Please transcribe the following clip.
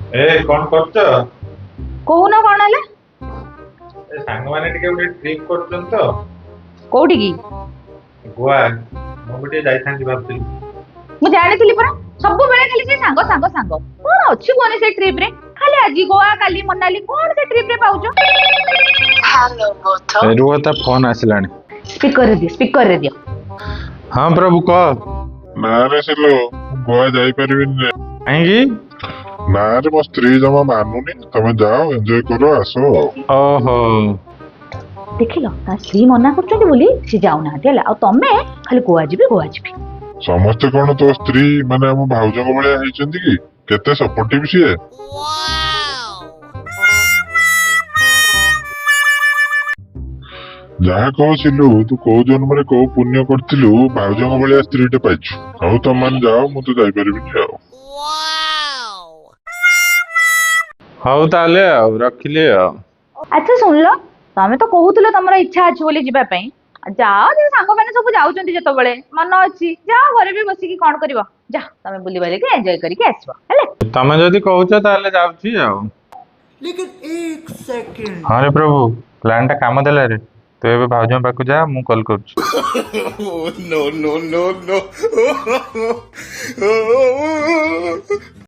ଏ କଣ କରୁଛ? କହୁନ କଣ ହେଲା? ଏ ସାଙ୍ଗମାନେ ଟିକେ ଗୋଟେ ଟ୍ରିପ୍ କରୁଛନ୍ତି ତ କୋଉଠିକି? ଗୋଆ। ମୁଁ ବି ଟିକେ ଯାଇଥାନ୍ତି ଭାବୁଥିଲି। ମୁଁ ଜାଣିଥିଲି ପରା, ସବୁବେଳେ ଖାଲି ସେ ସାଙ୍ଗ ସାଙ୍ଗ ସାଙ୍ଗ। କଣ ଅଛି କୁହନି ସେ ଟ୍ରିପ ରେ? ଖାଲି ଆଜି ଗୋଆ କାଲି ମନାଲି, କଣ ସେ ଟ୍ରିପ ରେ ପାଉଛ? ରୁହ, ତା ଫୋନ ଆସିଲାଣି। ସ୍ପିକର ରେ ଦିଅ। ହଁ ପ୍ରଭୁ କହ। ନାରେ ସିଲୁ, ମୁଁ ଗୋଆ ଯାଇପାରିବିନି ରେ। କାହିଁକି? ନାରେ ମୋ ସ୍ତ୍ରୀ ଜମା ମାନୁନି। ତମେ ଯାଅ, ଏଞ୍ଜୟ କର, ଆସ ଆଉ। ଓହୋ। ଦେଖିଲ, ତା ସ୍ତ୍ରୀ ମନା କରୁଛନ୍ତି ବୋଲି ସେ ଯାଉନାହାନ୍ତି ହେଲା। ଆଉ ତମେ ଖାଲି ଗୋଆ ଯିବି ଗୋଆ ଯିବି। ସମସ୍ତେ କଣ ତୋ ସ୍ତ୍ରୀ ମାନେ ଆମ ଭାଉଜଙ୍କ ଭଳିଆ ହେଇଛନ୍ତି କି? କେତେ ସପୋର୍ଟିଭ ସିଏ। ଯାହା କହ ସିଲୁ, ତୁ କୋଉ ଜନ୍ମରେ କୋଉ ପୁଣ୍ୟ କରିଥିଲୁ ଭାଉଜଙ୍କ ଭଳିଆ ସ୍ତ୍ରୀଟେ ପାଇଛୁ। ହଉ ତମମାନେ ଯାଅ, ମୁଁ ତ ଯାଇପାରିବିନି ଆଉ। ହଉ ତାହେଲେ ଆଉ ରଖିଲି ଆଉ। ଆଚ୍ଛା ଶୁଣିଲ, ତମେ ତ କହୁଥିଲ ତମର ଇଚ୍ଛା ଅଛି ବୋଲି ଯିବା ପାଇଁ। ଯାଅ, ସେ ସାଙ୍ଗମାନେ ସବୁ ଯାଉଛନ୍ତି ଯେତେବେଳେ ମନ ଅଛି, ଯାଅ ଘରେ ବି ବସିକି କଣ କରିବ। ଯାଅ ତମେ ବୁଲି ବାଲିକି ଏଞ୍ଜୟ କରିକି ଆସିବ ହେଲା। ତମେ ଯଦି କହୁଛ ତାହେଲେ ଯାଉଛି ଆଉ। लेकिन एक सेकंड। ହଁ ରେ ପ୍ରଭୁ, ପ୍ଲାନ୍ ଟା କାମ ଦେଲା ରେ। ତୁ ଏବେ ଭାଉଜଙ୍କ ପାଖକୁ ଯା, ମୁଁ କଲ୍ କରୁଛି। No no no no